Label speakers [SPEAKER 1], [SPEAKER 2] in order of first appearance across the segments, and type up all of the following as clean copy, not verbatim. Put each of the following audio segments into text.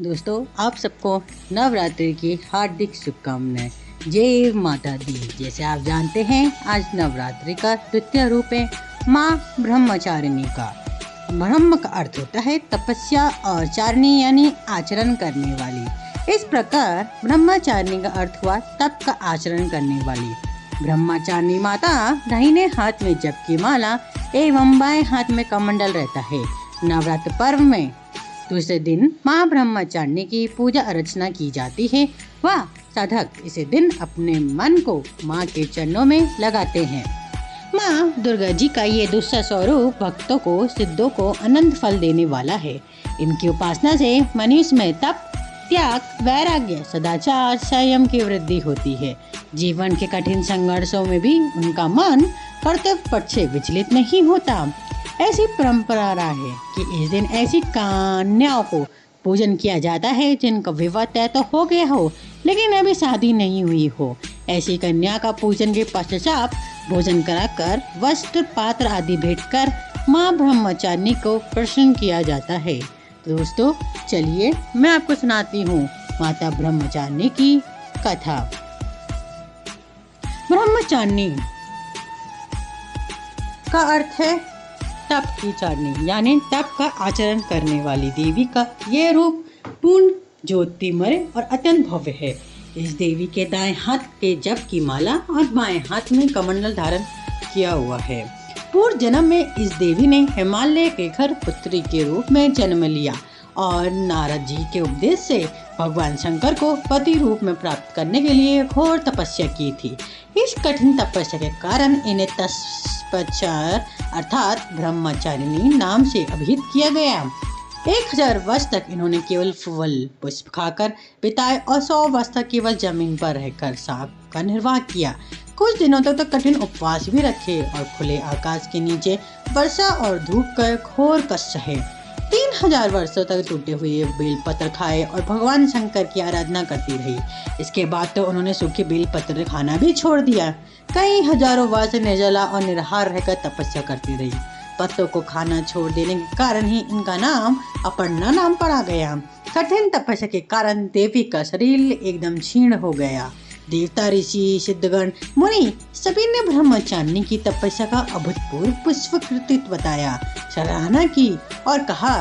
[SPEAKER 1] दोस्तों, आप सबको नवरात्रि की हार्दिक शुभकामनाएं। जय माता दी। जैसे आप जानते हैं, आज नवरात्रि का द्वितीय रूप है माँ ब्रह्मचारिणी का। ब्रह्म का अर्थ होता है तपस्या और चारिणी यानी आचरण करने वाली। इस प्रकार ब्रह्मचारिणी का अर्थ हुआ तप का आचरण करने वाली। ब्रह्मचारिणी माता दाहिने हाथ में जप की माला एवं बाएं हाथ में कमंडल रहता है। नवरात्र पर्व में दूसरे दिन माँ ब्रह्मचारिणी की पूजा अर्चना की जाती है। वह साधक इसे दिन अपने मन को माँ के चरणों में लगाते हैं। माँ दुर्गा जी का ये दूसरा स्वरूप भक्तों को सिद्धों को अनंत फल देने वाला है। इनकी उपासना से मनुष्य में तप, त्याग, वैराग्य, सदाचार, संयम की वृद्धि होती है। जीवन के कठिन संघर्षों में भी उनका मन कर्तव्य पथ से विचलित नहीं होता। ऐसी परंपरा है कि इस दिन ऐसी कन्याओं को पूजन किया जाता है जिनका विवाह तय तो हो गया हो लेकिन अभी शादी नहीं हुई हो। ऐसी कन्या का पूजन के पश्चात भोजन कराकर वस्त्र, पात्र आदि भेंट कर माँ ब्रह्मचारिणी को प्रसन्न किया जाता है। तो दोस्तों, चलिए मैं आपको सुनाती हूँ माता ब्रह्मचारिणी की कथा। ब्रह्मचारिणी का अर्थ है तप की चारिणी यानी तप का आचरण करने वाली देवी का यह रूप पूर्ण ज्योतिमय और अत्यंत भव्य है। इस देवी के दाएं हाथ के जप की माला और बाएं हाथ में कमंडल धारण किया हुआ है। पूर्व जन्म में इस देवी ने हिमालय के घर पुत्री के रूप में जन्म लिया और नारद जी के उपदेश से भगवान शंकर को पति रूप में प्राप्त करने के लिए घोर तपस्या की थी। इस कठिन तपस्या के कारण इन्हें तपस्या अर्थात ब्रह्मचारिणी नाम से अभिहित किया गया। 1000 वर्ष तक इन्होंने केवल फल पुष्प खाकर बिताए और 100 वर्ष तक केवल जमीन पर रहकर सांप का निर्वाह किया। कुछ दिनों तक तो कठिन उपवास भी रखे और खुले आकाश के नीचे वर्षा और धूप का घोर कष्ट है। 3000 वर्षों तक टूटे हुए बेलपत्र खाए और भगवान शंकर की आराधना करती रही। इसके बाद तो उन्होंने सूखे बेलपत्र खाना भी छोड़ दिया। कई हजारों वर्ष निर्जला और निराहार रहकर तपस्या करती रही। पत्तों को खाना छोड़ देने के कारण ही इनका नाम अपर्णा नाम पड़ा गया। कठिन तपस्या के कारण देवी का शरीर एकदम क्षीण हो गया। देवता, ऋषि, सिद्धगण, मुनि सभी ने ब्रह्मचारिणी की तपस्या का अभूतपूर्व पुष्प कृतित्व बताया, सराहना की और कहा,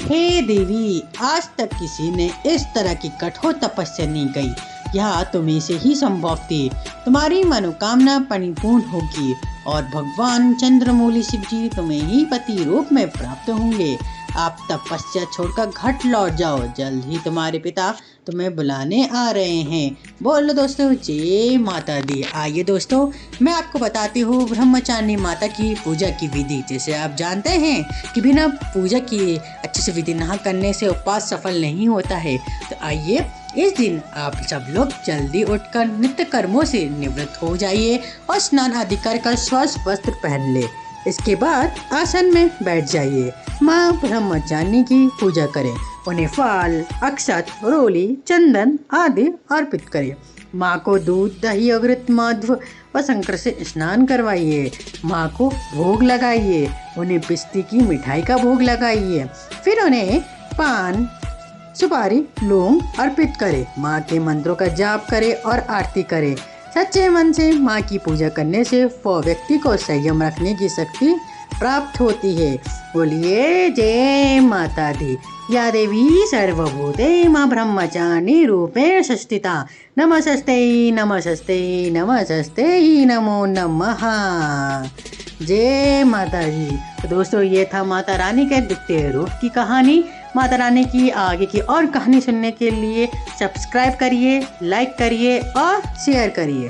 [SPEAKER 1] हे देवी, आज तक किसी ने इस तरह की कठोर तपस्या नहीं की। यह तुम्हें से ही संभव थी। तुम्हारी मनोकामना परिपूर्ण होगी और भगवान चंद्रमौली शिव जी तुम्हें ही पति रूप में प्राप्त होंगे। आप तपस्या छोड़कर घट लौट जाओ, जल्द ही तुम्हारे पिता तुम्हें बुलाने आ रहे हैं। बोलो दोस्तों, जय माता दी। आइए दोस्तों, मैं आपको बताती हूँ ब्रह्मचारिणी माता की पूजा की विधि। जैसे आप जानते हैं कि बिना पूजा की अच्छे से विधि न करने से उपवास सफल नहीं होता है। तो आइए, इस दिन आप सब लोग जल्दी उठकर नित्य कर्मों से निवृत्त हो जाइए और स्नान आदि कर स्वस्थ वस्त्र पहन ले। इसके बाद आसन में बैठ जाइए। माँ ब्रह्मचारिणी की पूजा करें। उन्हें फल, अक्षत, रोली, चंदन आदि अर्पित करें। माँ को दूध, दही, अमृत, मधु व शंकर से स्नान करवाइए। माँ को भोग लगाइए। उन्हें पिस्ते की मिठाई का भोग लगाइए। फिर उन्हें पान, सुपारी, लौंग अर्पित करें। माँ के मंत्रों का जाप करें और आरती करें। सच्चे मन से माँ की पूजा करने से वो व्यक्ति को संयम रखने की शक्ति प्राप्त होती है। बोलिए जय माता दी। या देवी सर्वभूते माँ ब्रह्मचारिणी रूपेण संस्थिता। नमस्ते नमस्ते नमस्ते नमो नमः। जय माता दी। तो दोस्तों, ये था माता रानी के द्वितीय रूप की कहानी। माता रानी की आगे की और कहानी सुनने के लिए सब्सक्राइब करिए, लाइक करिए और शेयर करिए।